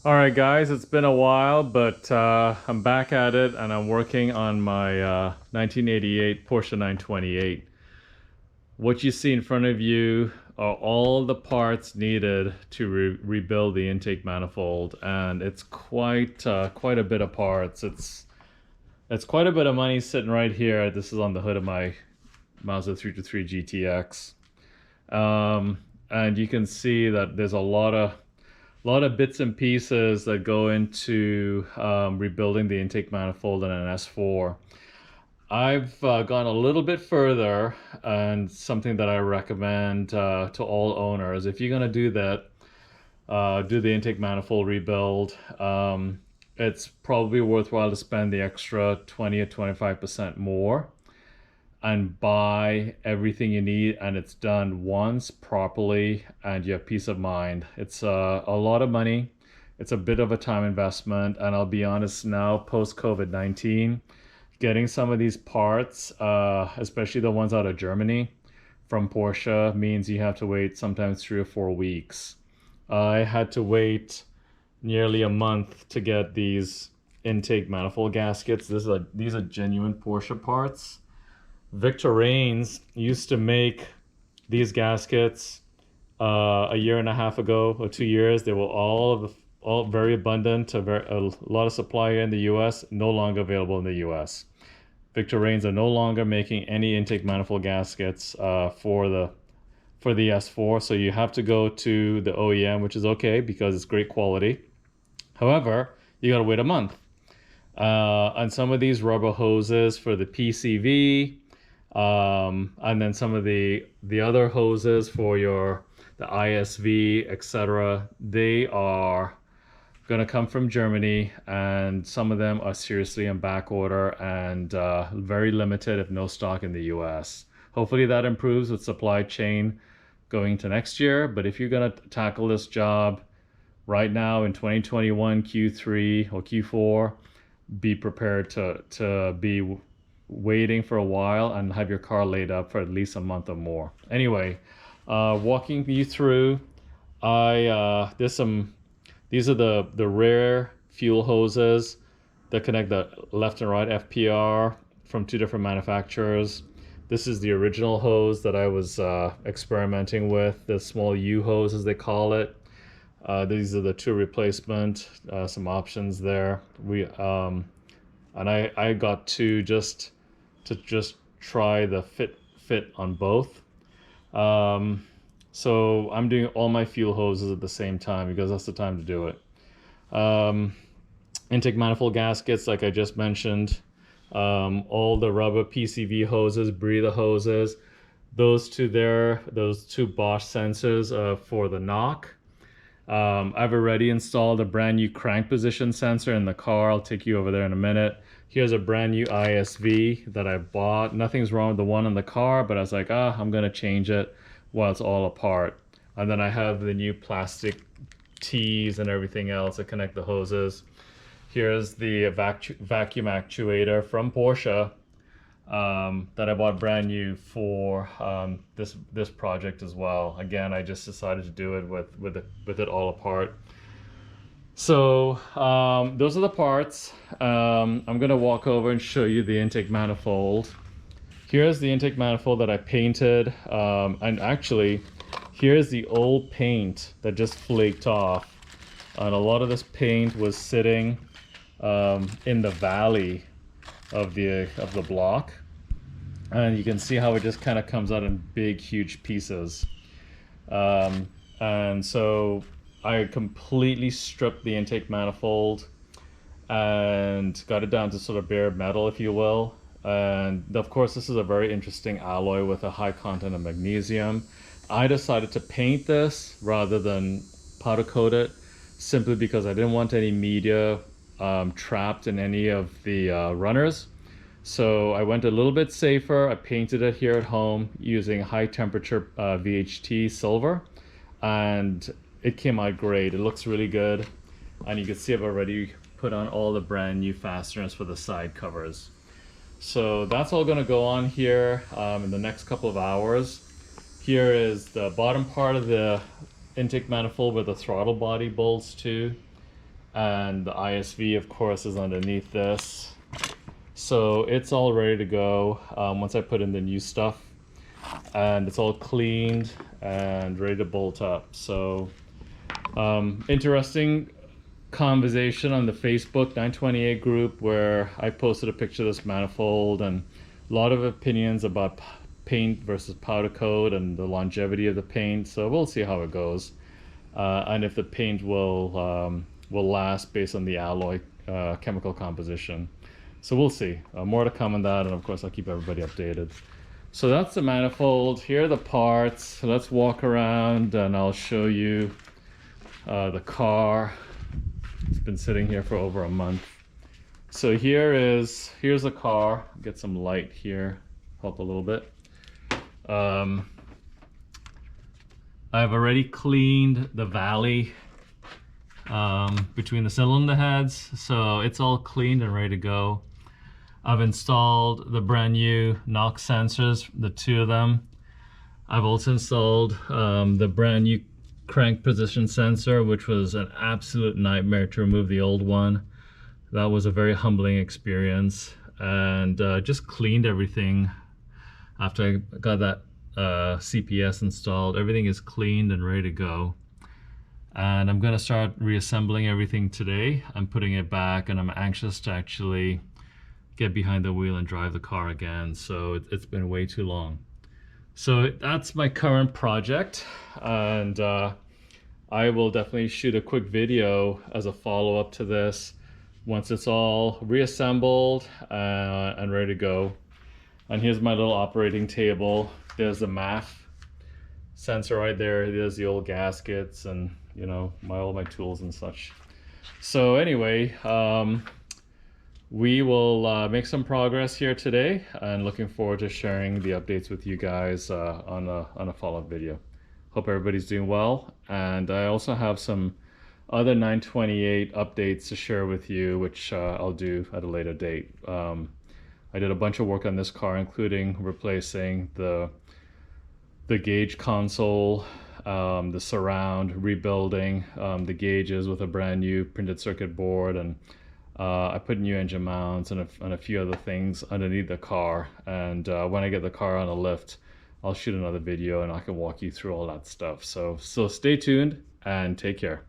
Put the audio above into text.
All right, guys, it's been a while, but I'm back at it and I'm working on my 1988 Porsche 928. What you see in front of you are all the parts needed to rebuild the intake manifold, and it's quite a bit of parts. It's quite a bit of money sitting right here. This is on the hood of my Mazda 323 GTX. And you can see that there's a lot of bits and pieces that go into rebuilding the intake manifold in an S4. I've gone a little bit further, and something that I recommend to all owners. If you're going to do that, do the intake manifold rebuild. It's probably worthwhile to spend the extra 20 or 25% more and buy everything you need, and it's done once properly and you have peace of mind. It's a lot of money. It's a bit of a time investment, and I'll be honest, now post COVID-19, getting some of these parts, especially the ones out of Germany from Porsche, means you have to wait sometimes 3 or 4 weeks. I had to wait nearly a month to get these intake manifold gaskets. These are genuine Porsche parts. Victor Rains used to make these gaskets a year and a half ago or 2 years. They were all very abundant, a lot of supply here in the U.S. No longer available in the U.S. Victor Rains are no longer making any intake manifold gaskets for the S4, so you have to go to the OEM, which is okay because it's great quality. However, you gotta wait a month. And some of these rubber hoses for the PCV, and then some of the other hoses for the ISV, etc. They are gonna come from Germany, and some of them are seriously in back order and very limited, if no stock in the US. Hopefully that improves with supply chain going to next year. But if you're gonna tackle this job right now in 2021 Q3 or Q4, be prepared to be waiting for a while and have your car laid up for at least a month or more. Anyway, walking you through, these are the rare fuel hoses that connect the left and right FPR from two different manufacturers. This is the original hose that I was experimenting with, the small U hose as they call it. These are the two replacement, some options there. I got two just to try the fit on both. So I'm doing all my fuel hoses at the same time because that's the time to do it. Intake manifold gaskets, like I just mentioned, all the rubber PCV hoses, breather hoses, those two Bosch sensors for the knock. I've already installed a brand new crank position sensor in the car. I'll take you over there in a minute. Here's a brand new ISV that I bought. Nothing's wrong with the one in the car, but I was like, I'm gonna change it while it's all apart. And then I have the new plastic T's and everything else that connect the hoses. Here's the vacuum actuator from Porsche that I bought brand new for this project as well. Again, I just decided to do it with it all apart. So those are the parts. I'm gonna walk over and show you the intake manifold. Here's the intake manifold that I painted, and actually, here's the old paint that just flaked off. And a lot of this paint was sitting in the valley of the block, and you can see how it just kind of comes out in big, huge pieces. And so I completely stripped the intake manifold and got it down to sort of bare metal, if you will. And of course, this is a very interesting alloy with a high content of magnesium. I decided to paint this rather than powder coat it, simply because I didn't want any media trapped in any of the runners. So I went a little bit safer. I painted it here at home using high temperature VHT silver, and it came out great. It looks really good, and you can see I've already put on all the brand new fasteners for the side covers. So that's all gonna go on here in the next couple of hours. Here is the bottom part of the intake manifold where the throttle body bolts to. and the ISV of course is underneath this. So it's all ready to go once I put in the new stuff, and it's all cleaned and ready to bolt up. So interesting conversation on the Facebook 928 group where I posted a picture of this manifold, and a lot of opinions about paint versus powder coat and the longevity of the paint. So we'll see how it goes, and if the paint will last based on the alloy chemical composition. So we'll see. More to come on that, and of course I'll keep everybody updated. So that's the manifold. Here are the parts. So let's walk around and I'll show you the car. It's been sitting here for over a month. So here's the car. Get some light here, help a little bit. I've already cleaned the valley between the cylinder heads, so it's all cleaned and ready to go. I've installed the brand new NOx sensors, the 2 of them. I've also installed the brand new crank position sensor, which was an absolute nightmare to remove the old one. That was a very humbling experience, and just cleaned everything after I got that CPS installed. Everything is cleaned and ready to go, and I'm going to start reassembling everything today. I'm putting it back, and I'm anxious to actually get behind the wheel and drive the car again. So it's been way too long. So that's my current project, and I will definitely shoot a quick video as a follow-up to this once it's all reassembled and ready to go. And here's my little operating table. There's the MAF sensor right there. There's the old gaskets and, you know, all my tools and such. So anyway, we will make some progress here today, and looking forward to sharing the updates with you guys on a follow-up video. Hope everybody's doing well, and I also have some other 928 updates to share with you, which I'll do at a later date. I did a bunch of work on this car, including replacing the gauge console, the surround, rebuilding the gauges with a brand new printed circuit board, and I put new engine mounts and a few other things underneath the car. And when I get the car on a lift, I'll shoot another video and I can walk you through all that stuff. So stay tuned and take care.